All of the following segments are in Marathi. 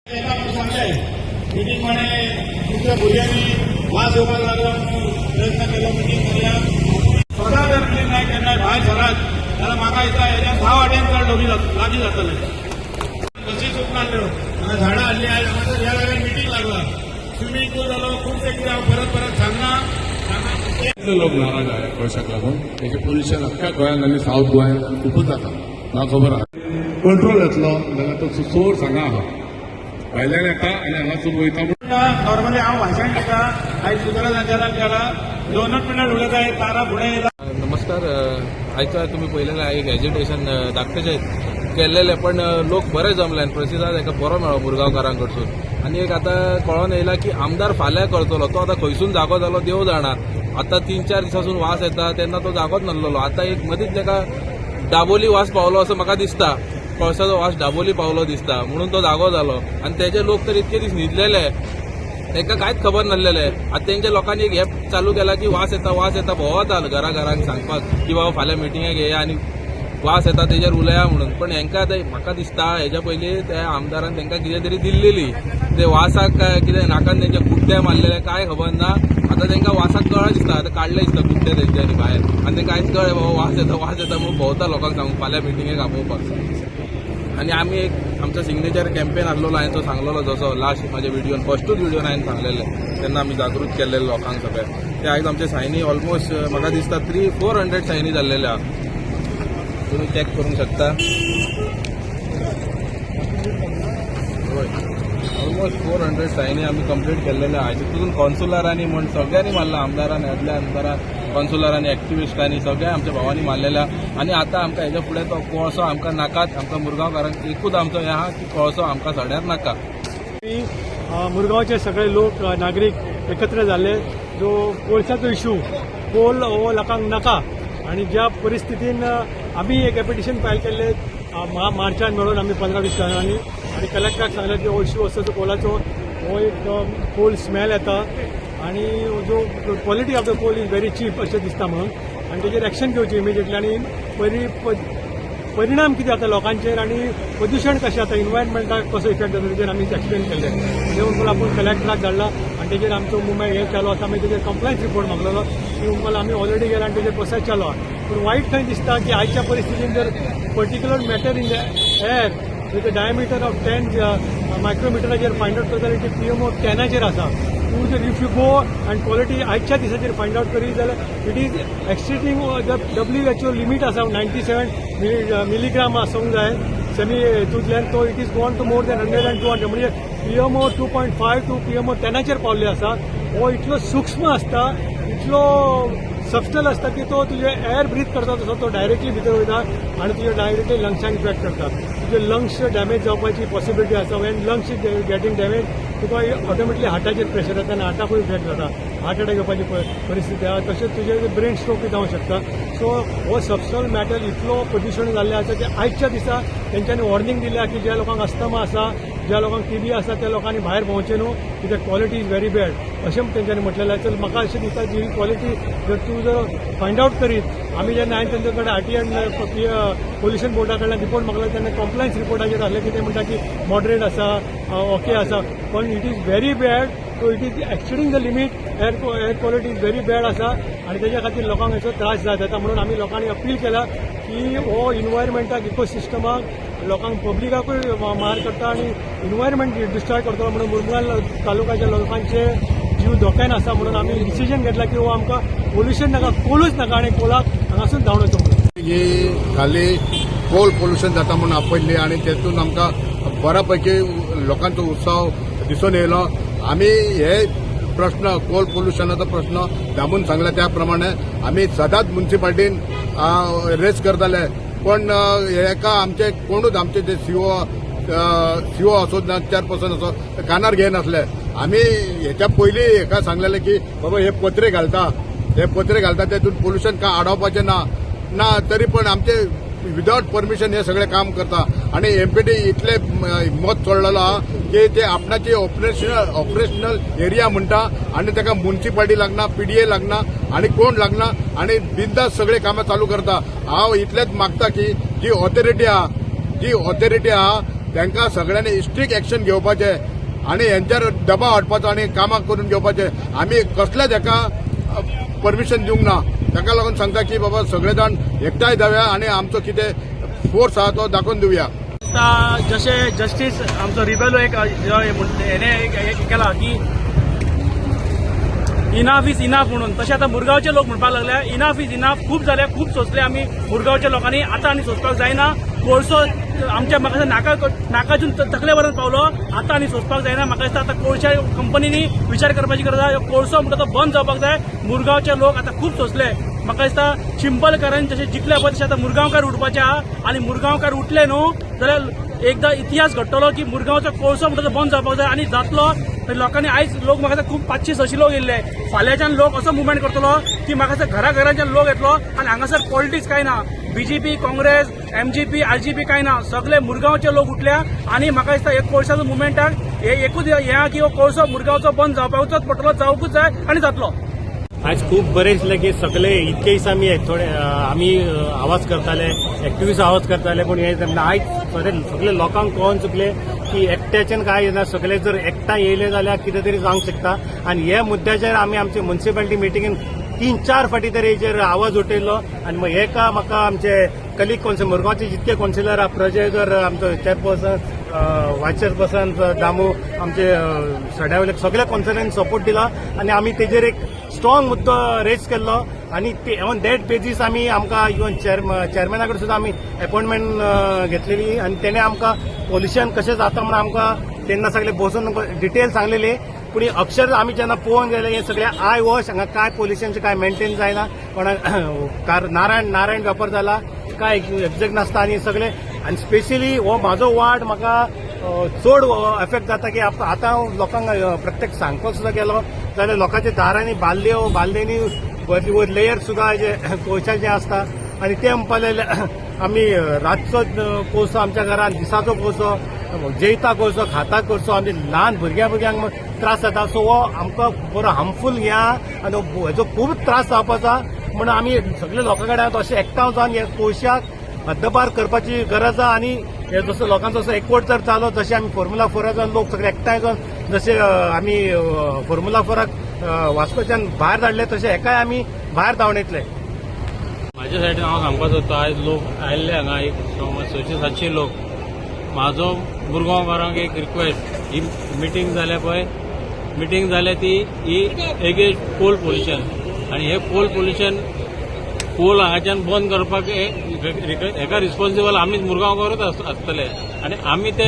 मीटिंग म्हणे तुमच्या भुरग्यांनी वास येवपाक लागला म्हणून प्रयत्न केलो मीटिंग केल्या स्वता जर मीटिंग नाही केन्नाय भायर सरात जाल्यार म्हाका दिसता हेज्या 10 वाटेन चड लागीं जातले. बसी सुटनाल्यो हांगा झाडां हाडली आयज हांगासर ह्या जाग्यार मीटिंग लागला. स्विमींग पूल जालो खुबशे कितें हांव परत सांगना. लोक नाराज आहे पयशाक लागून तेजे पोल्युशन अख्ख्या गोंयांत आनी सावथ गोंयांत खूपच जाता. म्हाका खबर आहा कंट्रोल येतलो जाल्यार तो सोर सांगा आहा भायल्यान येता आनी हांगासून वयता. नॉर्मली हांव भाशण दिता आयज सुदारत संचालक केला 2 मिनट उलयता तारा फुडें येता. नमस्कार. आयच्या तुम्ही पळयलेलें एक एजिटेशन धाकटेशें केल्लेलें पण लोक बरे जमले आनी प्रतिसाद हाका बरो मेळ्ळो मुरगांवकारां कडसून. आनी एक आतां कळोन येयला की आमदार फाल्यां करतलो तो आतां खंयसून जागो जालो देव जाणा. आतां 3-4 दिसासून वास येता तेन्ना तो जागोच नासलो. आतां एक मदींच ताका दाबोली वास पावलो असं म्हाका दिसता. कळसाचो वास दाबोली पावलो दिसता म्हणून तो जागो जालो. आनी तेजे लोक तर इतके दीस न्हिदलेले तांकां कांयच खबर नासलेलें. आतां तेंच्या लोकांनी एक हे चालू केला की वास येता भोंवता घरांक सांगपाक की बाबा फाल्यां मिटिंगेक येया आनी वास येता तेजेर उलया म्हणून. पण हेंकां आतां म्हाका दिसता हेज्या पयलीं त्या आमदारान तांकां कितें तरी दिल्लेली ते वासाक काय कितें नाकान तेंचे कुड्डे मारलेले काय खबर ना. आतां तांकां वासाक कळ्ळें दिसता आतां काडले दिसता कुड्डे तेंच्यांनी भायर आनी तांकां आयज कळ्ळें बाबा वास येता म्हणून भोंवता लोकांक सांगून फाल्यां मिटिंगेक आपोवपाक. आनी आमी एक आमचो सिग्नेचर कॅम्पेन आसलेलो हांवें तो सांगलेलो जसो लास्ट म्हाज्या व्हिडिओन फस्टूच व्हिडिओन हांवें सांगलेलें तेन्ना आमी जागृत केल्लेले लोकांक सगळ्यांक. ते आयज आमचे सायनी ऑलमोस्ट म्हाका दिसता 300-400 सायनी जाल्लेले आहा. तुम्ही चेक करूंक शकता. ऑलमोस्ट 400 सायनी आमी कंप्लीट केल्लेले आहा. तितून कॉन्सुलरांनी म्हण सगळ्यांनी मारला. आमदारांनी आदल्या आमदारान कॉन्सुलरांनी एक्टिविस्टांनी सगळ्या आमच्या भावांनी मारलेल्या. आनी आतां आमकां हेज्या फुडें तो कोळसो आमकां नाकात. आमकां मुरगांवकारांक एकूच आमचो हें आहा की कोळसो आमकां सड्यार नाका. मुरगांवचे सगळे लोक नागरीक एकत्र जाले. जो कोळशाचो इशू कोल हो लोकांक नाका आणि ज्या परिस्थितीन आम्ही एक एपिटिशन फायल केल्ले मार्चान मेळून आम्ही 15-20 जाणांनी आणि कलेक्टराक सांगले की हो इशू असो कोलाचो हो एक कोल स्मेल येता आणि जो quality of the coal is very cheap अशें दिसता म्हणून आणि तेजेर एक्शन घेवची इमिजिएटली. आणि परिणाम कितें जाता लोकांचेर आणि प्रदूषण कशें जाता इन्वायरमेंटाक कसो इफेक्ट जाता तेजेर आमी एक्सप्लेन केल्ले. म्हणजे आपूण कलेक्टराक धाडला आणि तेजेर आमचो मुवमेंट हे चालू आसा. आमी तेजेर कंप्लेंट रिपोर्ट मागलेलो की उंपाल आमी ऑलरेडी गेला आणि तेजेर प्रोसेस चालू आहा. पूण वायट खंय दिसता की आयच्या परिस्थितीन जर particular matter in the air with the diameter of 10 मायक्रोमिटराचेर फायंड आउट करता ते PMO 10चेर आसा. तूं जर if you go and quality आयच्या दिसाचेर फायंड आउट करीत जाल्यार it is exceeding the WHO limit आसा 97 मिलीग्राम आसूंक जाय सेमी हितूंतल्यान. तो it is gone to more than 100 and 200 म्हणजे PMO 2.5 टू PMO 10चेर पावल्ले आसा. हो इतलो सूक्ष्म आसता इतलो सबस्टल आसता की तो तुजे एअर ब्रीथ करता तसो तो डायरेक्टली भितर वयता आणि तुजे डायरेक्टली लंग्सांक इफेक्ट करता. तुजे लंग्स डॅमेज जावपाची पॉसिबिलिटी आसा. When lungs is getting damage तुका ऑटोमॅटिकली हार्टाचेर प्रेशर येता आनी हार्टाकूय इफेक्ट जाता. हार्ट अटॅक येवपाची परिस्थिती आहा. तशेंच तुजे ब्रेन स्ट्रोकूय जावंक शकता. सो हो सबस्टल मॅटर इतलो प्रदूशण जाल्लें आसा की आयच्या दिसा तेंच्यांनी वॉर्निंग दिल्या की ज्या लोकांक अस्थमा आसा ज्या लोकांक TB आसा त्या लोकांनी भायर भोंवचें न्हू कित्याक क्वॉलिटी इज व्हेरी बॅड अशें तेंच्यांनी म्हटलेलें आसा. म्हाका अशें दिसता की ही क्वॉलिटी जर तूं जर फायंड आउट करीत आमी जेन्ना हांवें तेंचे कडेन RTI पोल्युशन बोर्डा कडल्यान रिपोर्ट मागलो तेन्ना कंप्लायन्स रिपोर्टाचेर आसलें की ते म्हणटा की मॉडरेट आसा ओके आसा. पण it is very bad. So it is exceeding the limit. Air quality is very bad आसा आणि तेच्या खातीर लोकांक हेचो त्रास जाता. म्हणून आमी लोकांनी अपील केला की हो इन्वायरमेंटाक इकोसिस्टमाक लोकांक पब्लिकाकूय मार करता आणि इन्वायरमेंट डिस्ट्रॉय करता म्हणून मुरगांव तालुक्याच्या लोकांचे जीव धोक्यान आसा. म्हणून आमी डिसिजन घेतला की हो आमकां पोल्युशन नाका कोलूच नाका आणि कोलाक हांगासून धांवडोचो म्हणून. ही खाली कोल पोल्युशन जाता म्हणून आपयल्ली आणि तेतून आमकां बऱ्यापैकी लोकांचो उत्सव दिसून येयलो. आमी हे प्रश्न कोल पोल्युशनाचो प्रश्न दामून सांगला त्या प्रमाणे आमी सदांच म्युन्सिपाल्टीन रेज करताले. पण हेका आमचे कोणूच आमचे जे सीओ असो ना चेअरपर्सन असो कानार घेनासले. आमी हेच्या पयलीं हेका सांगलेले की बाबा हे पत्रे घालता तेतून पोल्युशन काय आडोवपाचें ना तरी पण आमचे विदाउट परमिशन हे सगळे काम करता. आणि MPD इतले मत सोडलेलो आहा की ते आपणाची ऑपरेशनल एरिया म्हणटा आणि ताका म्युन्सिपाल्टी लागना PDA लागना आणि कोण लागना आणि बिंदास सगळे कामां चालू करता. हांव इतलेंच मागता की जी ऑथॉरिटी आहा तांकां सगळ्यांनी स्ट्रिक्ट एक्शन घेवपाचें आनी यांचेर दबाव हाडपाचो आनी कामां करून घेवपाचें. आमी कसलेच हेका परमिशन दिवंक ना. ताका लागून सांगता की बाबा सगळे जाण एकठांय जावया आनी आमचो कितें फोर्स आहा तो दाखोवन दिवया. आता जसे जस्टिस आमचो रिबेलो एक केला की इनाफ इज इनाफ म्हणून, तसे आता मुरगांवचे लोक म्हणपाक लागले इनाफ इज इनाफ, खूप झाले, खूप सोचले आम्ही मुरगांवच्या लोकांनी, आता आनी सोचपाक जायना. कोळसो आमच्या म्हाका नाकासून तकले पर्यंत पावलो, आता आनी सोचपाक जायना. म्हाका दिसता आता कोळशा कंपनीनी विचार करपाची गरज आहा. कोळसो म्हणटा तो बंद जावपाक जाय. मुरगांवचे लोक आता खूप सोचले. म्हाका दिसता चिंबलकारांनी जशें जिखले पळय तशें आता मुरगांवकार उठपाचे आहा. आनी मुरगांवकार उठले न्हू जाल्यार एकदा इतिहास घडटलो की मुरगांवचो कोळसो म्हणटा तो बंद जावपाक जाय. आनी जातलो लोकांनी आयज लोक म्हाका दिसता खूप 500-600 लोक येयल्ले. फाल्यांच्यान लोक असो मुवमेंट करतलो की म्हाका दिसता घराघरांच्यान लोक येतलो आनी हांगासर पॉलिटिक्स काय ना. बीजेपी, काँग्रेस, एमजीपी, आरजीपी काय ना, सगळे मुरगांवचे लोक उठल्या. आनी म्हाका दिसता एक कोळशाचो मुवमेंटाक एकूच हें की हो कोळसो मुरगांवचो बंद जावपाकूच पडटलो, जावकूच जाय आनी जातलो. आज खूप बरें दिसलें की सगळे इतके दीस आमी आवाज करताले, एक्टिव्हिस्ट आवाज करताले, पूण हे आयज सगळे लोकांक कळोवन चुकले की एकट्याच्यान काय ना, सगळे जर एकठांय येयले जाल्यार कितें तरी जावंक शकता. आनी ह्या मुद्द्याचेर आमी आमचे म्युनिसिपालिटी मिटिंगेन 3-4 फावटी तरी हेचेर आवाज उठयलो. आनी मग हेका म्हाका आमचे कलीग कौन्सिलर मुरगांवचे जितके कौन्सिलर आहा, प्रजेकर आमचो चेअरपर्सन, व्हायस चेअरपर्सन दामू, आमचे सड्यावयले सगळ्या कौन्सिलरांनी सपोर्ट दिला. आनी आमी तेजेर एक स्ट्रॉंग मुद्दो रेज केल्लो. आनी ऑन दॅट बेजीस आमी आमकां इवन चेअरमॅना कडेन सुद्दां आमी अपॉइंटमेंट घेतलेली. आनी तेणे आमकां पोल्युशन कशें जाता म्हणून आमकां तेन्ना सगळे बसून डिटेल सांगलेली. पूण अक्षर आमी जेन्ना पळोवंक गेले हे सगळे आय वॉश, हांगा काय पोल्युशनचे काय मेंटेन जायना, कोणाक नारायण वेपार जाला काय एक्झॅक्ट नासता. आनी सगळे आनी स्पेशली हो म्हाजो वार्ड म्हाका चड एफेक्ट जाता की आतां हांव लोकांक प्रत्येक सांगपाक सुद्दां गेलो जाल्यार लोकांच्या दारांनी बालदेंनी वयर लेयर सुद्दां हेजे कोळशाचें आसता. आनी ते म्हणपाक लागले आमी रातचो कोळसो आमच्या घरान, दिसाचो कोळसो, जेयता कोळसो, खाता कोळसो, आमचे ल्हान भुरग्यांक त्रास जाता. सो हो आमकां बरो हार्मफूल हें आहा आनी हेजो खूब त्रास जावपाचो. म्हणून आमी सगळे लोकां कडेन अशें एकठांय जावन हे कोळशाक हद्दपार करपाची गरज आहा. आनी हे जसो लोकांचो असो एकवट जर जालो, जशें आमी फॉर्म्युला 4 लोक सगळे एकठांय जावन जशें आमी फॉर्म्युला 4 वास्कोच्यान भायर धाडले, तशें हेकाय आमी भायर धांवन येतले. म्हाज्या सायडीन हांव सांगपाक सोदता, आयज लोक आयिल्ले हांगा एक 600-700 लोक. म्हाजो मुरगांवकारांक एक रिक्वेस्ट, ही मिटींग जाल्या पळय, मिटींग जाल्या ती ही एगेन्स्ट कोल पोल्युशन. आनी हे कोल पोल्युशन कोल हांगाच्यान बंद करपाक हेका रिस्पॉन्सिबल आमीच मुरगांवकारूच आसतले. आनी आमी ते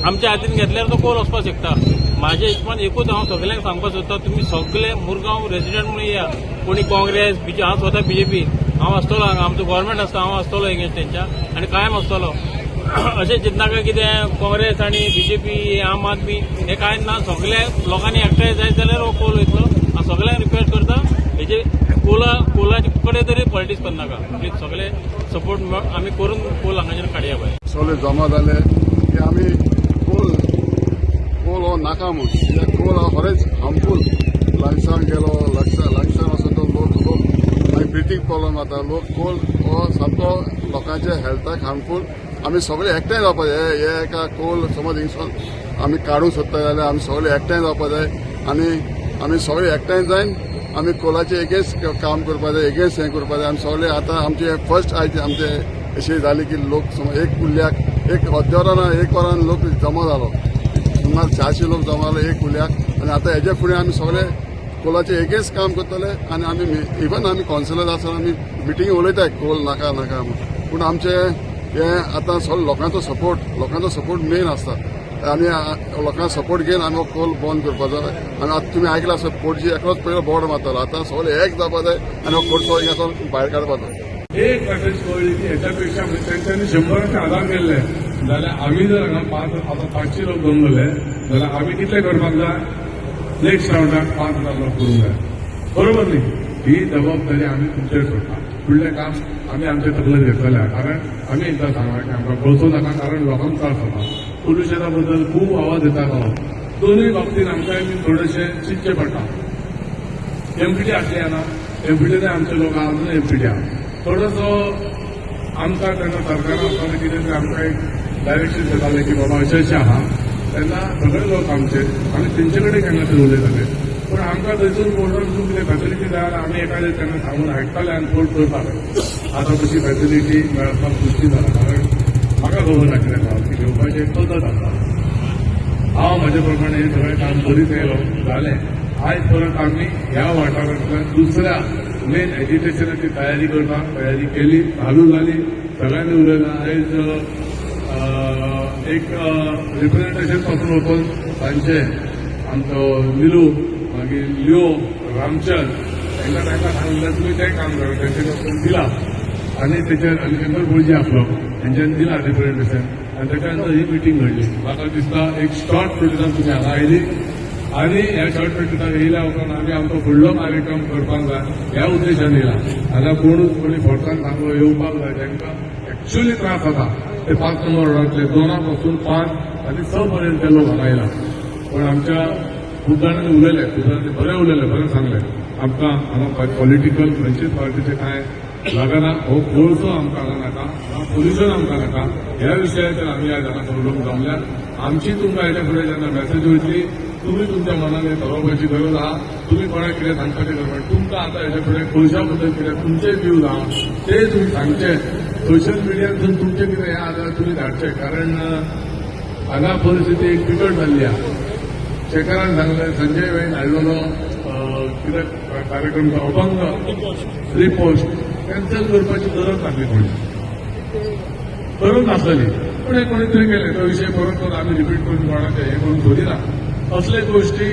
आमच्या हातीन घेतल्यार तो कोल वचपाक शकता. म्हाज्या हिशोबान एकूच हांव सगळ्यांक सांगपाक सोदता, तुमी सगळे मुरगांव रेजिडेंट म्हणून या. कोणी काँग्रेस, हांव स्वता बीजेपी, हांव आसतलो हांगा, आमचो गव्हर्मेंट आसता, हांव आसतलो एगेन्स्ट तेंच्या आनी कायम आसतलो. अशें चिंतनाका कितें काँग्रेस आनी बीजेपी, आम आदमी हे काय ना, सगळ्या लोकांनी एकठांय जायत जाल्यार हो कोल वयतलो. हांव सगळ्यांक रिक्वेस्ट करता, हेजे कोलाचे कडेन तरी पॉलिटिक्स करनाका, प्लीज सगळे सपोर्ट आमी करून कोल हांगाच्यान काडया पळय. सगळे जमा जाले की आमी कोल हो नाका म्हूण, कित्याक कोल हो खरेंच हार्मफूल. लंग्सांक गेलो, लंग्सान असो तो लोक मागीर ब्रिथींग प्रॉब्लम जाता. लोक कोल हो सामको लोकांच्या हेल्थाक हार्मफूल. आमी सगळे एकठांय जावपा जाय. हे एका कोल समज हिंगसून आमी काडूंक सोदता जाल्यार आमी सगळे एकठांय जावपा जाय. आनी आमी सगळे एकठांय जावन आमी कोलाचे एगेन्स्ट काम करपा जाय, एगेन्स्ट हें करपा जाय. आमी सगळे आतां आमचे फर्स्ट आयज आमचे अशें जालें की लोक समज एक कुल्ल्याक एक अर्द्या एक वरान लोक जमा जालो, सुमार 400 लोक जमा जाले एक कुल्ल्याक. आनी आतां हेजे फुडें आमी सगळे कोलाचे एगेन्स्ट काम करतले. आनी आमी इवन आमी कौन्सिलर आसतना आमी मिटींग उलयताय कोल नाका नाका म्हूण. पूण आमचे हे आतां सगळे लोकांचो सपोर्ट मेन आसता. आमी लोकांचो सपोर्ट घेवन आमी हो कोल बंद करपाचो. आनी आतां तुमी आयकला आसत पोटची एकलोच पयलो बोर्ड मारतालो. आतां सगळे एक जावपा जाय आनी हो कोळसो हिंगासून भायर काडपाचो. एक मॅसेज कळ्ळी की हेच्यापेक्षा तेंच्यांनी 100 आदार केल्ले जाल्यार आमी जर हांगा आतां 500 लोक जमले जाल्यार आमी कितले करपाक जाय, नेक्स्ट रावंडाक 5,000 लोक करूंक जाय. बरोबर न्ही? ही जबाबदारी आमी तुमचेर सोडटा. फुडलें काम आमी आमचे तकलेर घेतलेले. कारण आमी एकदां सांगला की आमकां कळसो नाका, कारण लोकांक त्रास जाता. पोल्युशना बद्दल खूब आवाज येता. दोनूय बाबतींत आमकां थोडेशें चिंतचें पडटा. एमपीटी आसली ना, एमपीटीने आमचे लोक अजून एमपीटी आहा. थोडोसो आमकां तेन्ना सरकारान आसतना कितें आमकां एक डायरेक्शन जातालें की बाबा अशें आहा तेन्ना सगळे लोक आमचे आमी तेंचे कडेन केन्ना तरी उलयताले पूण आमकां थंयसून कोर्टांतसून कितें फॅसिलिटी जाय जाल्यार आमी एखादें तेन्ना सांगून आयकताले आनी कोर्ट करताले आतां तशी फॅसिलिटी मेळपाक खुशी जाला कारण म्हाका खबर ना कितें जाता की घेवपाची एक पद्दत आसा हांव म्हाजे प्रमाणे हें सगळें काम करीत येयलो जालें आयज परत आमी ह्या वाठारांतल्यान दुसऱ्या मेन एज्युकेशनाची तयारी करपाक तयारी केली चालू जाली सगळ्यांनी उलयलां आयज एक रिप्रेझेंटेशन पासून वचून तांचे आमचो निलू मागीर लिओ रामचंद तांकां सांगलें तुमी तें काम करा तेंचे वचून दिला आनी तेचेर अलिशंकर बोळजी आसलो तेंच्यानी दिला रिप्रेझेंटेशन आनी तेच्या नंतर ही मिटींग घडली म्हाका दिसता एक शॉर्ट नोटिसान तुमी हांगा आयली आनी ह्या शॉर्ट नोटिसान येयल्या उपरांत आमी आमचो फुडलो कार्यक्रम करपाक जाय ह्या उद्देशान येयला हांगा कोणी फोर्टान सांगलो येवपाक जाय तांकां एक्च्युअली त्रास जाता ते 5 नंबर रोडांतले 2 पासून 5 आनी 6 पर्यंत ते लोक हांगा येयला पण आमच्या खूब जाणांनी उलयले खूब जाणांनी बरें उलयले बरें सांगलें आमकां हांगा पॉलिटिकल खंयचीच पार्टीचे कांय लागना हो कोळसो आमकां नाका पोल्युशन आमकां नाका ह्या विशयाचेर आमी आयज हांगा सगळे लोक जमल्यात आमची तुमकां हेच्या फुडें जेन्ना मॅसेज वयतली तुमी तुमच्या मनान हें थारोवपाची गरज आहा तुमी कोणाक कितें सांगपाची गरज ना तुमकां आतां हेच्या फुडें कोळशा बद्दल कितें तुमचे व्ह्यूज आहा ते तुमी सांगचे सोशल मिडियातून तुमचे कितें हें आहा तुमी धाडचे कारण हांगा परिस्थिती एक बिकट जाल्ली आहा शेखरान सांगलें संजय वेळीन हाडलेलो कितें कार्यक्रम अभंग रिपोस्ट कॅन्सल करपाची गरज नासली कोणी करूंक नासतली पूण हे कोणी तरी केले तो विशय परत परत आमी रिपीट करून कोणाचे हे करून सोदिना असले गोष्टी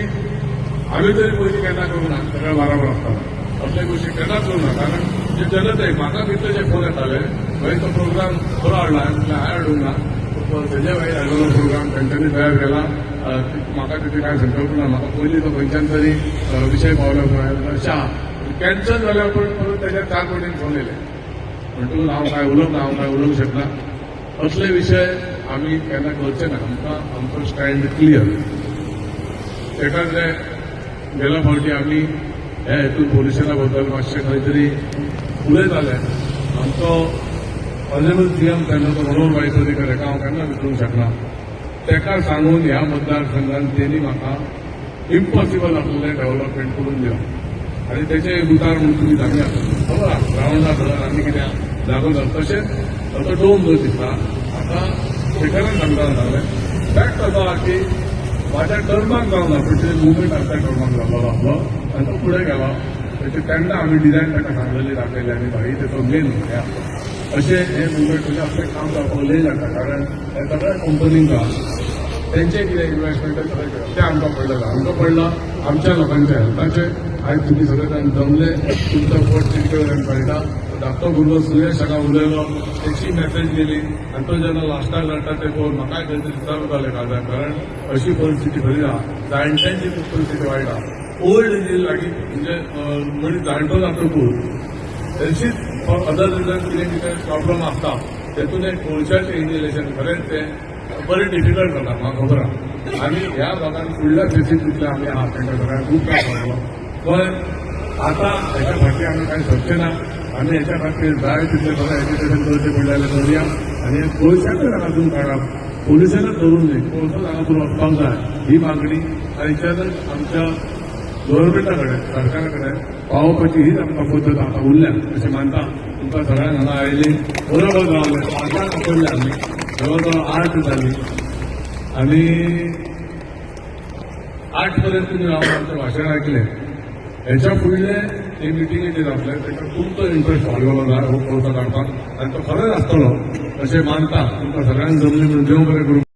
आमी तरी पयलीं केन्ना करूं ना सगळ्या बराबर आसतना असले गोष्टी केन्नाच करूं ना कारण जे जनतेक म्हाका कितलेशे फोन येताले भाई तो प्रोग्राम खरो हाडला हांवें हाडूंक ना संजय भाई हाडलेलो प्रोग्राम तांच्यांनी तयार केला म्हाका तिथे काय संकल्पना म्हाका पयलीं तो खंयच्यान तरी विशय पावलो शाह कॅन्सल जाल्यार पण परत त्याच्या 4 फावटीन फोन येयले म्हणटून हांव काय उलोवंक शकना असले विशय आमी केन्ना करचे ना आमकां आमचो स्टँड क्लियर तेका जे गेल्या फावटी आमी ह्या हेतून पोल्युशना बद्दल मातशें खंय तरी उलयताले आमचो ऑनरेबल सीएम तेन्नाचो मनोहर भाई पर्रीकर हेका हांव केन्ना विसरूंक शकना तेका सांगून ह्या मतदारसंघात तेणी म्हाका इम्पॉसिबल आसलेलें डेव्हलपमेंट करून दिवं आनी तेचे उतार म्हणून तुमी सांगया खबर आहा ग्रावंडा धर आनी कितें जागो धर तशेंच असो डोम जो दिसता आतां शेखरान सांगताना सांगलें फॅक्ट असो आहा की म्हाज्या टर्माक जावना पूण ते मुवमेंट त्या टर्माक जाल्लो आसलो आनी तो फुडें गेलो तेचे तेन्ना आमी डिझायन ताका सांगलेली दाखयली आनी भाई तेचो मेन हें आसलो अशें हें मुवमेंट म्हणजे आपलें काम जावपाक लय लागता कारण हे सगळ्या कंपनींक तेंचे कितें इन्व्हेस्टमेंट तें आमकां पडलां आमच्या लोकांच्या हेल्थाचे आयज तुमी सगळे जाण जमले तुमचो फोट तितके कळटा धाकटो भुरगो सुरेश हाका उलयलो तेची मॅसेज गेली आनी तो जेन्ना लास्टाक जाता ते पळोवन म्हाकाय खंय तरी विचार जाले काजार कारण अशी परिस्थिती खरी आहा जाणट्यांची खूब परिस्थिती वायट आहा ओल्ड एजीस लागीं म्हणजे मनीस जाणटो जातकूच तेचीच अदर रिजन कितें कितें प्रॉब्लम आसता तेतून एक कोळशाचें इन्हेलेशन खरेंच तें बरें डिफिकल्ट जाता म्हाका खबर आहा आनी ह्या भागांत फुडल्या फेसींतले आमी आहा तेंच्या सगळ्यांक खूब त्रास जालो पण आतां हेच्या फाटीं आमी कांय सोदचे ना आमी हेच्या खातीर जाय तितलें बरें एज्युकेशन करचें पडलें जाल्यार करुया आनी कोळशाचें हातून काडप पोल्युशनच धरून न्ही कोळसो हातून वचपाक जाय ही मागणी आनी हेच्यानच आमच्या गव्हर्मेंटा कडेन सरकारा कडेन पावोवपाची हीच आमकां पद्दत आतां उरल्या अशें मानता तुमकां सगळ्यांक हांगा आयली बरोबर रावले 5 पडले आमी जवळ जवळ 8 जाली आनी 8 पर्यंत तुमी हांव आमचें भाशण आयकलें हेच्या फुडले ते मिटिंगेचेर जातले ताका तुमचो इंट्रस्ट वाडलेलो जाय हो कोर्सा काडपाक आनी तो खरेंच आसतलो अशें मानता तुमकां सगळ्यांक जमली म्हणून देव बरें करूं